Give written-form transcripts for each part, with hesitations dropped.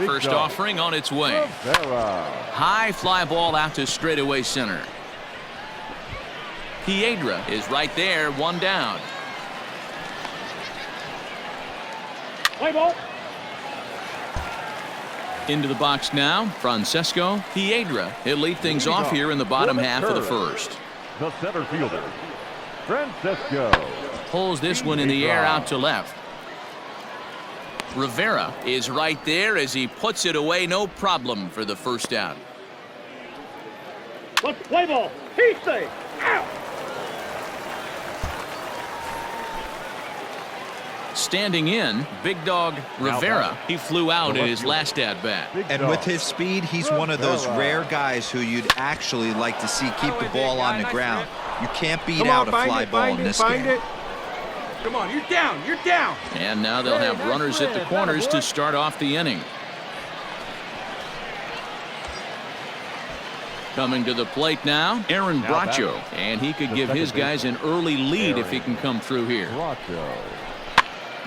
First offering on its way. High fly ball out to straightaway center. Piedra is right there, one down. Play ball. Into the box now, Francesco Piedra. He'll lead things off here in the bottom half of the first. The center fielder, Francesco. Pulls this one in the air out to left. Rivera is right there as he puts it away, no problem for the first out. Let's play ball. He's safe. Out. Standing in, Big Dog Rivera. He flew out in his last at-bat. And with his speed, he's one of those rare guys who you'd actually like to see keep the ball on the ground. You can't beat out a fly ball in this game. Come on, you're down, you're down. And now they'll have runners at the corners to start off the inning. Coming to the plate now, Aaron Bracho. And he could give his guys an early lead if he can come through here.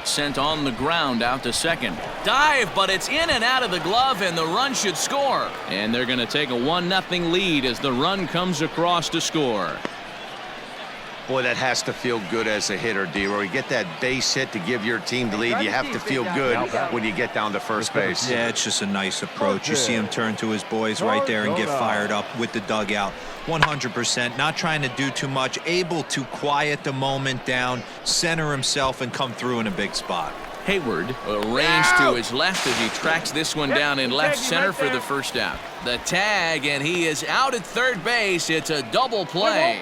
Sent on the ground out to second. Dive, but it's in and out of the glove, and the run should score. And they're going to take a 1-0 lead as the run comes across to score. Boy, that has to feel good as a hitter, D-Roy. You get that base hit to give your team the lead. You have to feel good when you get down to first base. Yeah, it's just a nice approach. You see him turn to his boys right there and get fired up with the dugout. 100%, not trying to do too much, able to quiet the moment down, center himself, and come through in a big spot. Hayward arranged to his left as he tracks this one down in left center for the first out. The tag, and he is out at third base. It's a double play.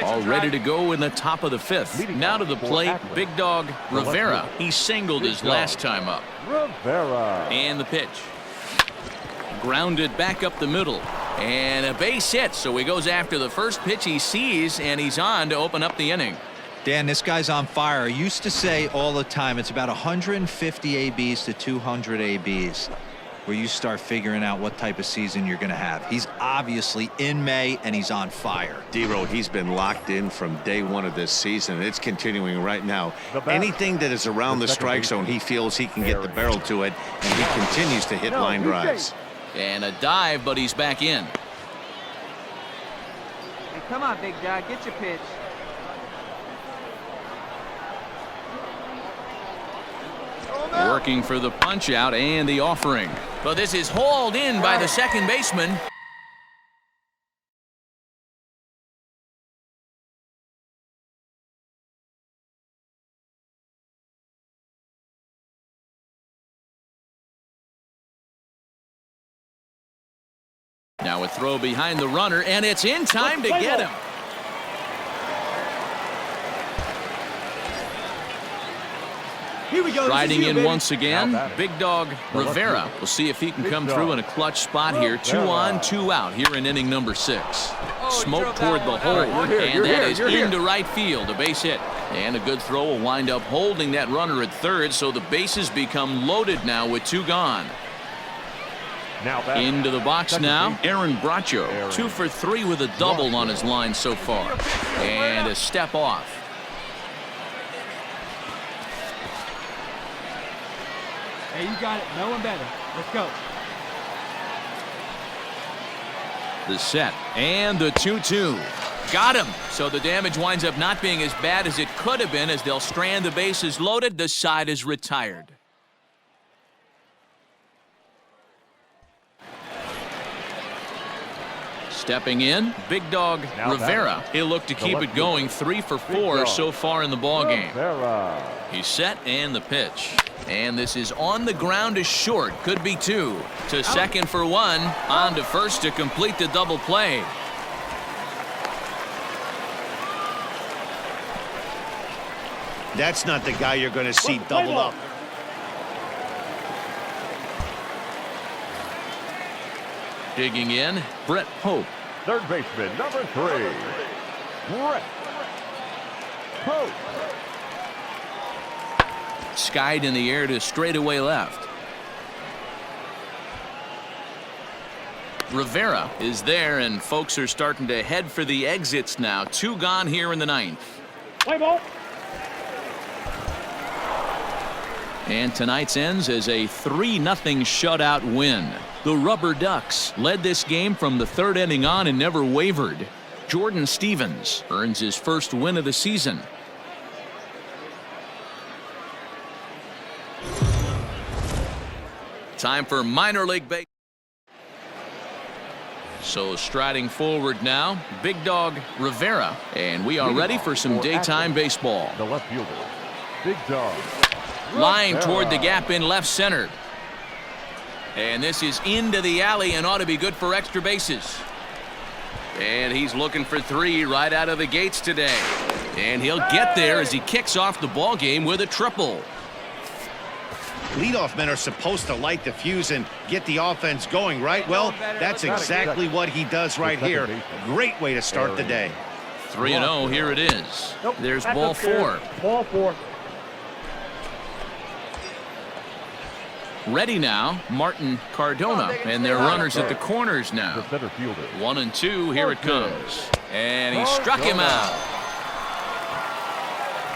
All ready to go in the top of the fifth. Now to the plate, Big Dog Rivera. He singled his last time up. Rivera. And the pitch. Grounded back up the middle. And a base hit, so he goes after the first pitch he sees, and he's on to open up the inning. Dan, this guy's on fire. I used to say all the time it's about 150 ABs to 200 ABs where you start figuring out what type of season you're going to have. He's obviously in May, and he's on fire. D-Roy, he's been locked in from day one of this season, and it's continuing right now. Anything that is around the strike zone, he feels he can get the barrel to it, and he continues to hit line drives. And a dive, but he's back in. Hey, come on, Big Dog, get your pitch. Working for the punch out and the offering. But this is hauled in by the second baseman. Now a throw behind the runner, and it's in time to get him. Here we go. Riding in once again, Big Dog Rivera. We'll see if he can come through in a clutch spot here. 2 on, 2 out here in inning number 6. Smoke toward the hole, and that is into right field, a base hit. And a good throw will wind up holding that runner at third, so the bases become loaded now with 2 gone. Into the box now, Aaron Bracho. 2 for 3 with a double on his line so far. And a step off. Hey, you got it. No one better. Let's go. The set and the 2-2. Got him. So the damage winds up not being as bad as it could have been as they'll strand the bases loaded. The side is retired. Stepping in, Big Dog Rivera. He'll look to keep it going. 3 for 4 so far in the ballgame. He's set and the pitch. And this is on the ground is short. Could be 2. To second for 1. On to first to complete the double play. That's not the guy you're going to see doubled up. Digging in, Brett Pope. Third baseman, number 3, Brett Pope. Skied in the air to straightaway left. Rivera is there, and folks are starting to head for the exits now. 2 gone here in the 9th. Play ball. And tonight's ends as a 3-0 shutout win. The Rubber Ducks led this game from the third inning on and never wavered. Jordan Stevens earns his first win of the season. Time for minor league baseball. So striding forward now, Big Dog Rivera, and we are ready for some daytime baseball. The left fielder, Big Dog. Line toward the gap in left center. And this is into the alley and ought to be good for extra bases. And he's looking for 3 right out of the gates today. And he'll get there as he kicks off the ball game with a triple. Leadoff men are supposed to light the fuse and get the offense going, right? Well, that's exactly what he does right here. Great way to start the day. 3-0, here it is. There's ball 4. Ball 4. Ready now, Martin Cardona, and their runners at the corners now. The center fielder. 1-2, here it comes. And he struck him out.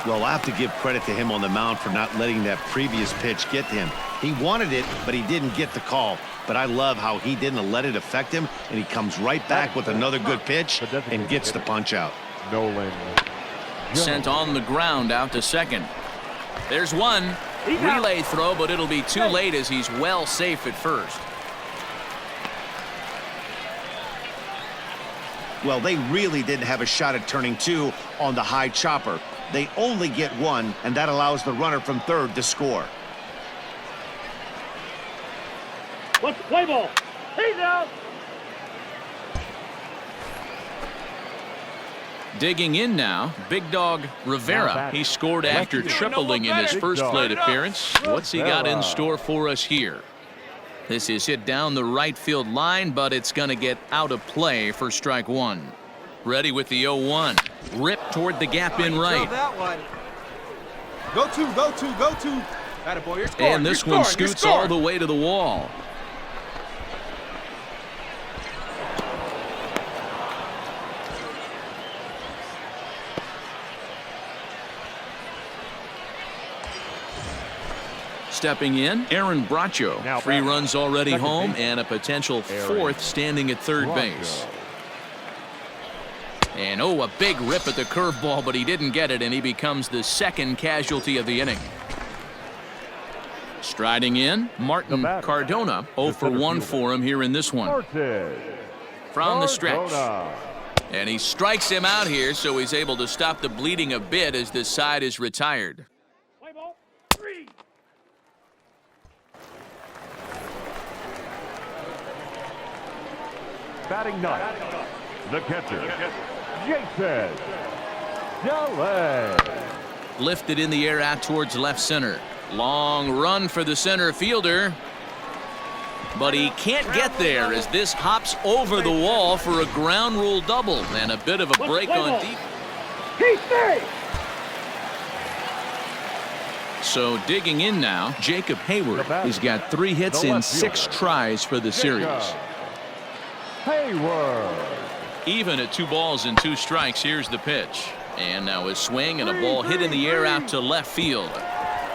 Well, I have to give credit to him on the mound for not letting that previous pitch get to him. He wanted it, but he didn't get the call. But I love how he didn't let it affect him, and he comes right back with another good pitch and gets the punch out. Nolan. Sent on the ground out to second. There's one. Relay throw, but it'll be too late as he's well safe at first. Well, they really didn't have a shot at turning 2 on the high chopper. They only get 1, and that allows the runner from third to score. Let's play ball. He's out. Digging in now, Big Dog Rivera. He scored after tripling in his first plate appearance. What's he got in store for us here? This is hit down the right field line, but it's going to get out of play for strike 1. Ready with the 0-1. Rip toward the gap in right. Go to. Attaboy, you're scoring. And this one scoots all the way to the wall. Stepping in, Aaron Bracho. 3 runs already home and a potential 4th standing at third base. And a big rip at the curveball, but he didn't get it, and he becomes the second casualty of the inning. Striding in, Martin Cardona. 0 for 1 for him here in this one. From the stretch. And he strikes him out here, so he's able to stop the bleeding a bit as this side is retired. Batting ninth, the catcher, Jason Delay. Lifted in the air out towards left center. Long run for the center fielder. But he can't get there as this hops over the wall for a ground rule double and a bit of a break on deep. So digging in now, Jacob Hayward. He's got 3 hits in 6 tries for the series. Hayward. Even at 2 balls and 2 strikes, here's the pitch. And now a swing and a ball hit in the air out to left field.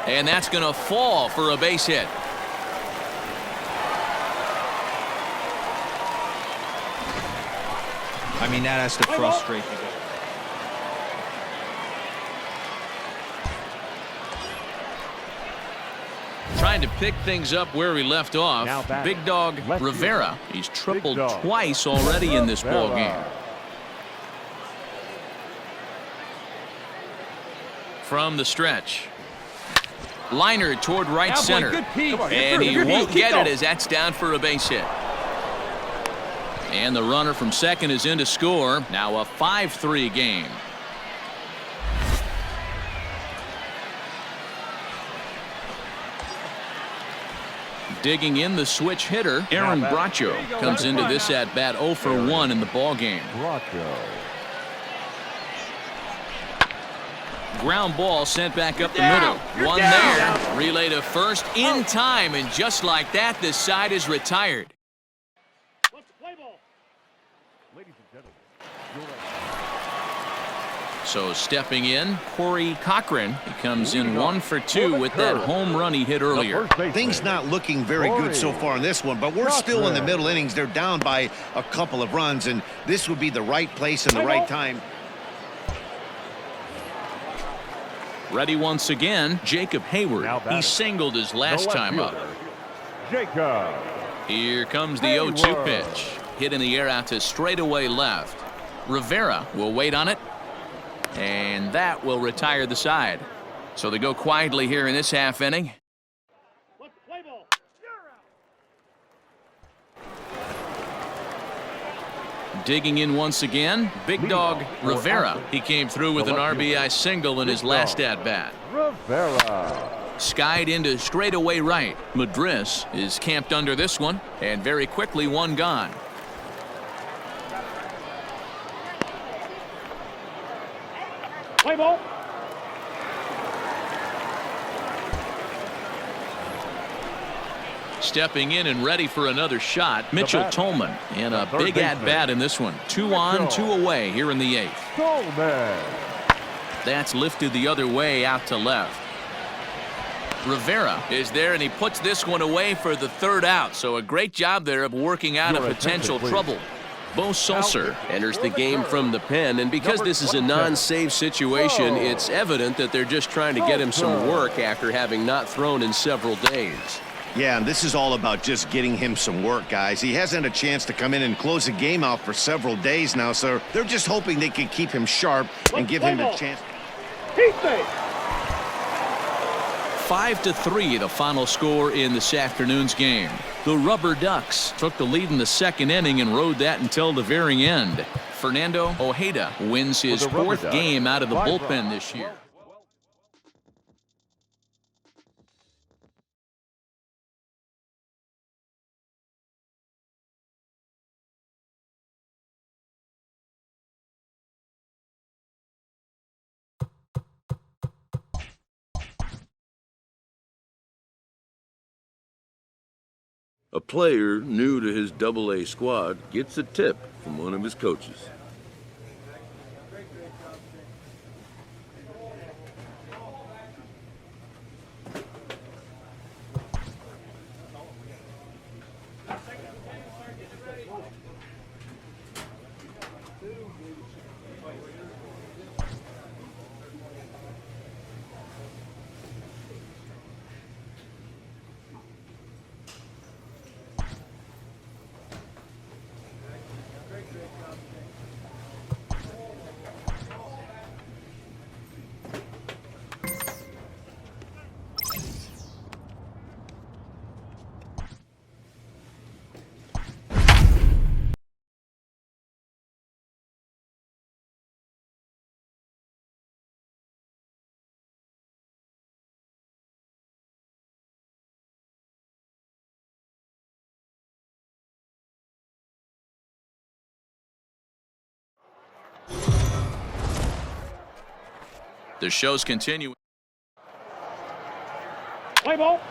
And that's going to fall for a base hit. I mean, that has to frustrate you. Trying to pick things up where we left off. Big Dog Rivera. He's tripled twice already in this ball game. From the stretch. Liner toward right center. And he won't get it as that's down for a base hit. And the runner from second is in to score. Now a 5-3 game. Digging in the switch hitter, Aaron Bracho comes into this at bat 0 for 1 in the ball game. Ground ball sent back up the middle. One there. Relay to first in time, and just like that, this side is retired. So stepping in, Corey Cochran. He comes in 1 for 2 with that home run he hit earlier. Things not looking very good so far in this one, but we're still in the middle innings. They're down by a couple of runs, and this would be the right place and the right time. Ready once again, Jacob Hayward. He singled his last time up. Jacob. Here comes the 0-2 pitch. Hit in the air out to straightaway left. Rivera will wait on it, and that will retire the side. So they go quietly here in this half inning. Play ball. Digging in once again, Big Dog Rivera. He came through with an RBI single in his last at-bat. Rivera. Skied into straightaway right. Madris is camped under this one, and very quickly one gone. Play ball. Stepping in and ready for another shot, Mitchell Tolman. And a big at-bat in this one. 2 on, 2 away here in the 8th. Tolman. That's lifted the other way out to left. Rivera is there, and he puts this one away for the 3rd out. So a great job there of working out a potential trouble. Bo Sulser enters the game from the pen, and because this is a non-save situation, it's evident that they're just trying to get him some work after having not thrown in several days. Yeah, and this is all about just getting him some work, guys. He hasn't had a chance to come in and close the game out for several days now, so they're just hoping they can keep him sharp and give him a chance. 5-3 the final score in this afternoon's game. The Rubber Ducks took the lead in the 2nd inning and rode that until the very end. Fernando Ojeda wins his 4th game out of the bullpen this year. A player new to his Double-A squad gets a tip from one of his coaches. The show's continuing. Play ball.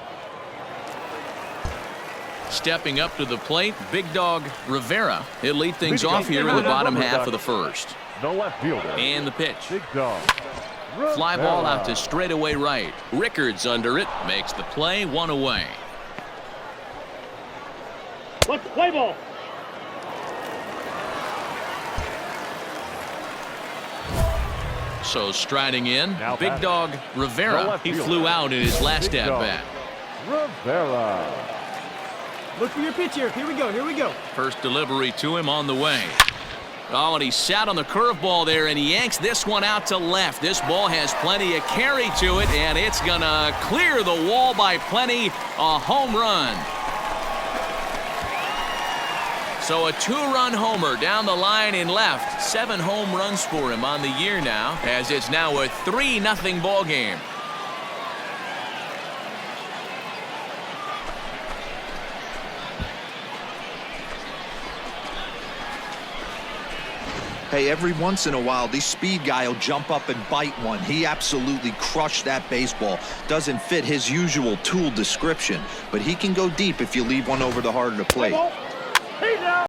Stepping up to the plate, Big Dog Rivera. He'll lead things off here in the bottom half of the 1st. The left fielder. And the pitch. Big Dog. Fly ball out to straightaway right. Rickards under it, makes the play, 1 away. Let's play ball. So striding in, Big Dog Rivera. He flew out in his last at-bat. Rivera. Look for your pitch here. Here we go. Here we go. First delivery to him on the way. Oh, and he sat on the curveball there, and he yanks this one out to left. This ball has plenty of carry to it, and it's going to clear the wall by plenty. A home run. So a 2-run homer down the line in left. 7 home runs for him on the year now, as it's now a 3-0 ball game. Hey, every once in a while, the speed guy will jump up and bite one. He absolutely crushed that baseball. Doesn't fit his usual tool description, but he can go deep if you leave one over the heart of the plate.